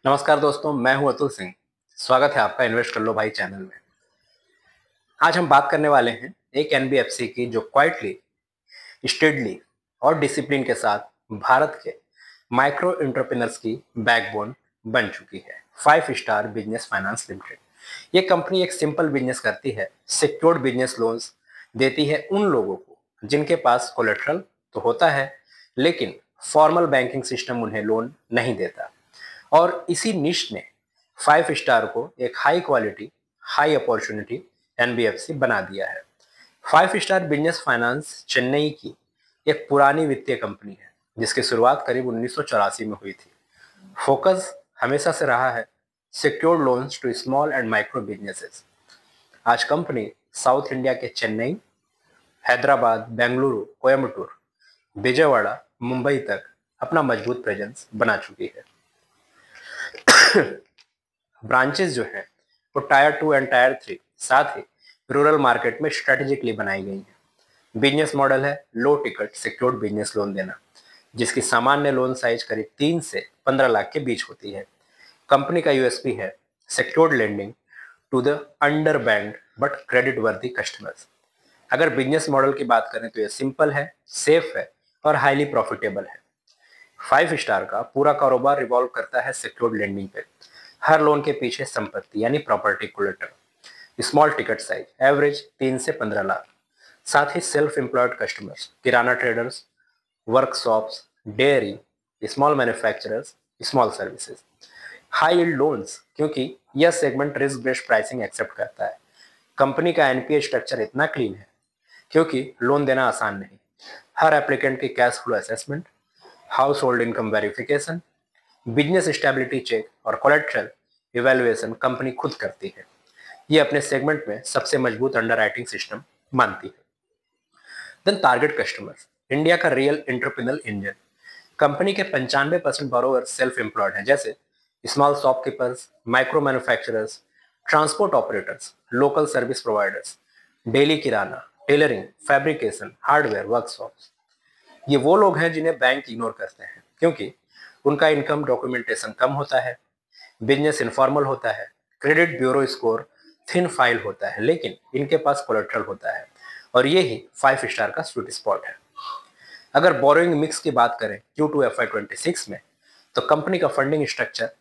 नमस्कार दोस्तों, मैं हूं अतुल सिंह। स्वागत है आपका इन्वेस्ट कर लो भाई चैनल में। आज हम बात करने वाले हैं एक एनबीएफसी की जो क्वाइटली, स्टेडली और डिसिप्लिन के साथ भारत के माइक्रो एंटरप्रेन्योर्स की बैकबोन बन चुकी है। 5 स्टार बिजनेस फाइनेंस लिमिटेड। ये कंपनी एक सिंपल बिजनेस करती है, सिक्योर्ड बिजनेस लोन्स देती है उन लोगों को जिनके पास कोलेट्रल तो होता है, लेकिन फॉर्मल बैंकिंग सिस्टम उन्हें लोन नहीं देता। और इसी निश ने 5 स्टार को एक high quality, high opportunity NBFC बना दिया है। 5 स्टार बिजनेस फाइनेंस चेन्नई की एक पुरानी वित्तीय कंपनी है जिसकी शुरुआत करीब 1984 में हुई थी। फोकस हमेशा से रहा है secured loans to small and micro businesses. आज कंपनी साउथ इंडिया के चेन्नई, हैदराबाद, बेंगलुरु, कोयम्बटूर, विजयवाड़ा, मुंबई तक अपना मजबूत प्रेजेंस बना चुकी है। ब्रांचेस जो हैं वो टायर 2 एंड टायर 3, साथ ही रूरल मार्केट में स्ट्रेटेजिकली बनाई गई हैं। बिजनेस मॉडल है लो टिकट सिक्योर्ड बिजनेस लोन देना, जिसकी सामान्य लोन साइज करीब 3 से 15 लाख के बीच होती है। कंपनी का यूएसपी है secured lending to the underbanked but creditworthy customers. अगर बिजनेस मॉडल की बात करें तो ये सिंपल है, सेफ है और हाईली प्रॉफिटेबल है। 5 स्टार का पूरा कारोबार रिवॉल्व करता है सिक्योर्ड लेंडिंग पे। हर लोन के पीछे संपत्ति यानी property collateral, small ticket size average 3 से 15 लाख, साथ ही self employed customers, kirana traders, workshops, dairy, small manufacturers, small services. High yield loans, क्योंकि यह segment risk based pricing accept करता है। कंपनी का एनपीए स्ट्रक्चर इतना क्लीन है क्योंकि लोन देना आसान नहीं। हर एप्लीकेंट की cash flow assessment, household income verification, business stability check और कोलेट्रल इवेल्युएशन कंपनी खुद करती है। ये अपने सेगमेंट में सबसे मजबूत अंडरराइटिंग सिस्टम मानती है। देन टारगेट कस्टमर्स, इंडिया का रियल एंटरप्रेन्योर इंजन। कंपनी के 95% बोरोवर सेल्फ एम्प्लॉयड हैं, जैसे small shopkeepers, micro manufacturers, transport operators, local service providers, daily kirana, tailoring, fabrication, hardware, workshops. ये वो लोग हैं जिन्हें बैंक इग्नोर करते हैं क्योंकि उनका इनकम डॉक्यूमेंटेशन कम होता है, बिजनेस इनफॉर्मल होता है, credit bureau score thin file होता है, लेकिन इनके पास कोलेट्रल होता है। और ये ही 5 स्टार का स्वीट स्पॉट है। अगर बोरोइंग मिक्स की बात करें Q2 FY26 में, तो कंपनी का फंडिंग स्ट्रक्चर,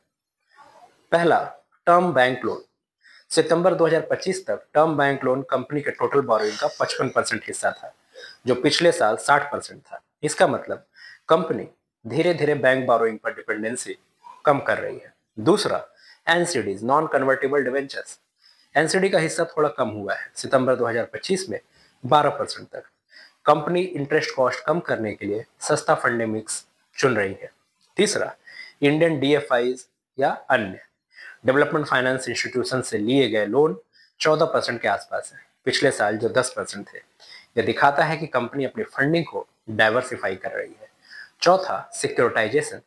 पहला टर्म बैंक लोन। सितंबर 2025 तक टर्म बैंक लोन कंपनी के टोटल बोरोइंग का 55% हिस्सा था, जो पिछले साल 60% था। इसका मतलब कंपनी धीरे धीरे बैंक बोरोइंग पर डिपेंडेंसी कम कर रही है। दूसरा, NCDs, non convertible debentures. NCD का हिस्सा थोड़ा कम हुआ है सितंबर 2025 में 12% तक। कंपनी इंटरेस्ट कॉस्ट कम करने के लिए सस्ता फंडिंग मिक्स चुन रही है। तीसरा, इंडियन डीएफआईज या अन्य डेवलपमेंट फाइनेंस इंस्टीट्यूशन से लिए गए लोन 14% के आसपास है, पिछले साल जो 10% थे। यह दिखाता है कि कंपनी अपनी फंडिंग को डाइवर्सिफाई कर रही है। चौथा, सिक्योरिटाइजेशन।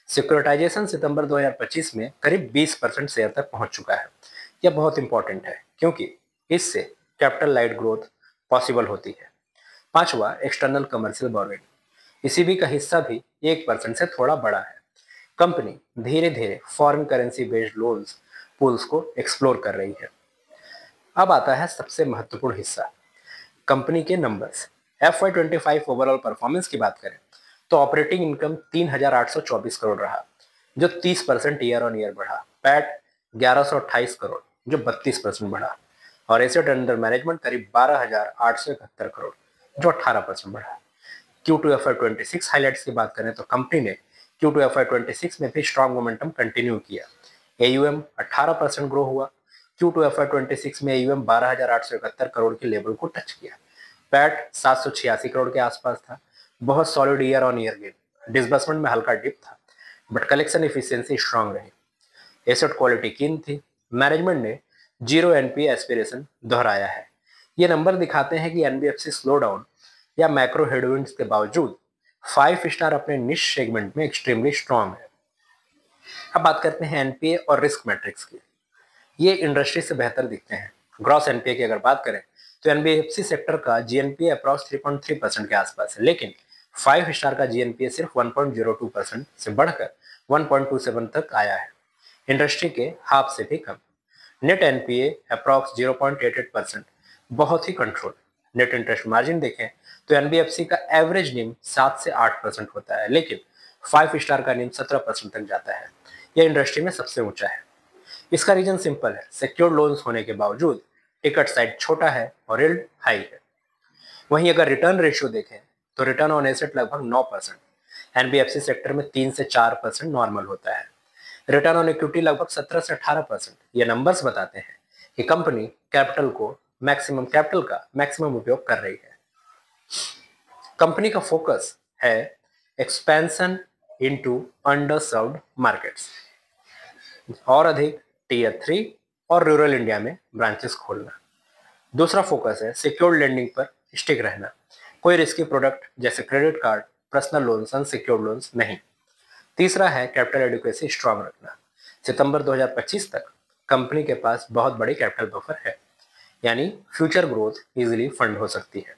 सिक्योरिटाइजेशन सितंबर 2025 में करीब 20% शेयर तक पहुंच चुका है। यह बहुत इंपॉर्टेंट है क्योंकि इससे कैपिटल लाइट ग्रोथ पॉसिबल होती है। पांचवा, एक्सटर्नल कमर्शियल बोरोइंग। इसीबी का हिस्सा भी 1% से थोड़ा बड़ा है। कंपनी धीरे धीरे foreign currency based loans pools को एक्सप्लोर कर रही है। अब आता है सबसे महत्वपूर्ण हिस्सा, कंपनी के नंबर्स। FY25 ओवरऑल परफॉर्मेंस की बात करें तो ऑपरेटिंग इनकम 3,824 करोड़ रहा, जो 30% ईयर ऑन ईयर बढ़ा। पैट 1,128 करोड़, जो 32% बढ़ा। और एसेट अंडर मैनेजमेंट करीब 12,871 करोड़, जो 18% बढ़ा। Q2 FY26 हाइलाइट्स की बात करें तो कंपनी ने Q2 FY26 में भी स्ट्रॉन्ग मोमेंटम कंटिन्यू किया। AUM 18% ग्रो हुआ। Q2 FY26 में AUM 12,871 करोड़ के लेवल को टच किया। पैट 786 करोड़ के आसपास था, बहुत solid year on year gain. Disbursement में हल्का डिप था, बट कलेक्शन इफिशियंसी स्ट्रांग रही। एसेट क्वालिटी कीन थी। मैनेजमेंट ने जीरो एनपीए एस्पिरेशन दोहराया है। ये नंबर दिखाते हैं कि एनबीएफसी स्लो डाउन या मैक्रो हेडविंड्स के बावजूद 5 स्टार अपने निश सेगमेंट में एक्सट्रीमली स्ट्रांग है। अब बात करते हैं एनपीए और रिस्क मैट्रिक्स की। ये इंडस्ट्री से बेहतर दिखते हैं। ग्रॉस एनपीए की अगर बात करें तो एनबीएफसी सेक्टर का जीएनपीए अप्रॉक्स 3.3% के आसपास है, लेकिन 5 स्टार का जीएनपीए सिर्फ 1.02% से बढ़कर 1.27 तक आया है। इंडस्ट्री के हाफ से भी कम। नेट एनपीए अप्रॉक्स 0.88%, बहुत ही कंट्रोल। नेट इंटरेस्ट मार्जिन देखें तो एनबीएफसी का एवरेज निम 7 से 8% होता है, लेकिन 5 स्टार का निम 17% तक जाता है। यह इंडस्ट्री में सबसे ऊंचा है। इसका रीजन सिंपल है, सिक्योर्ड लोन्स होने के बावजूद टिकट साइज छोटा है और यील्ड हाई है। वहीं अगर रिटर्न रेशियो देखें तो रिटर्न ऑन एसेट लगभग 9%, एनबीएफसी सेक्टर में 3 से 4% नॉर्मल होता है। रिटर्न ऑन इक्विटी लगभग 17 से 18%। ये नंबर्स बताते हैं कि कंपनी कैपिटल का मैक्सिमम उपयोग कर रही है। कंपनी का फोकस है expansion into under served markets, और अधिक टीयर 3 और रूरल इंडिया में ब्रांचेस खोलना। दूसरा फोकस है सिक्योर्ड लेंडिंग पर स्टिक रहना, कोई रिस्की प्रोडक्ट जैसे credit card, personal loans, unsecured loans नहीं। तीसरा है कैपिटल एडिक्वेसी स्ट्रांग रखना। सितंबर 2025 तक कंपनी के पास बहुत बड़ी कैपिटल बफर है, यानी फ्यूचर ग्रोथ इजीली फंड हो सकती है।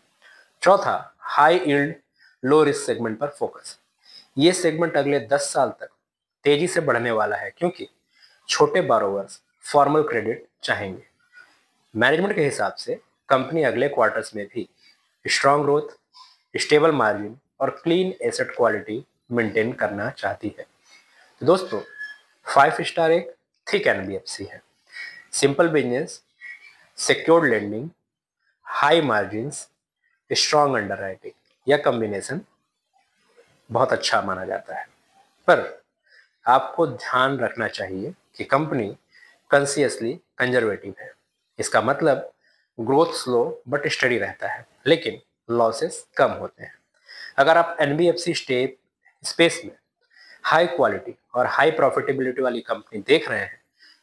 चौथा, high yield low risk segment पर फोकस। ये सेगमेंट अगले 10 साल तक तेजी से बढ़ने वाला है, क्योंकि छोटे बारोवर्स फॉर्मल क्रेडिट चाहेंगे। मैनेजमेंट के हिसाब से कंपनी अगले क्वार्टर्स में भी स्ट्रांग ग्रोथ, स्टेबल मार्जिन और क्लीन एसेट क्वालिटी मेंटेन करना चाहती है। तो दोस्तों, 5 स्टार एक थिक एनबीएफसी है। Simple business, secured lending, high margins, strong underwriting, यह कॉम्बिनेशन बहुत अच्छा माना जाता है। पर आपको ध्यान रखना चाहिए कि कंपनी कॉन्शियसली कंजर्वेटिव है। इसका मतलब ग्रोथ स्लो बट स्टडी रहता है, लेकिन लॉसेस कम होते हैं। अगर आप एनबीएफसी स्पेस में हाई क्वालिटी और हाई प्रॉफिटेबिलिटी वाली कंपनी देख रहे हैं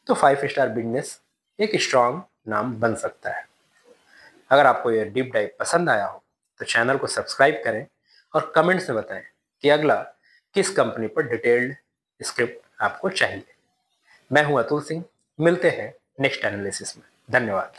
तो 5 स्टार बिजनेस एक स्ट्रांग नाम बन सकता है। अगर आपको यह डीप डाइव पसंद आया हो तो चैनल को सब्सक्राइब करें और कमेंट्स में बताएं कि अगला किस कंपनी पर डिटेल्ड स्क्रिप्ट आपको चाहिए। मैं हूं अतुल सिंह, मिलते हैं नेक्स्ट एनालिसिस में। धन्यवाद।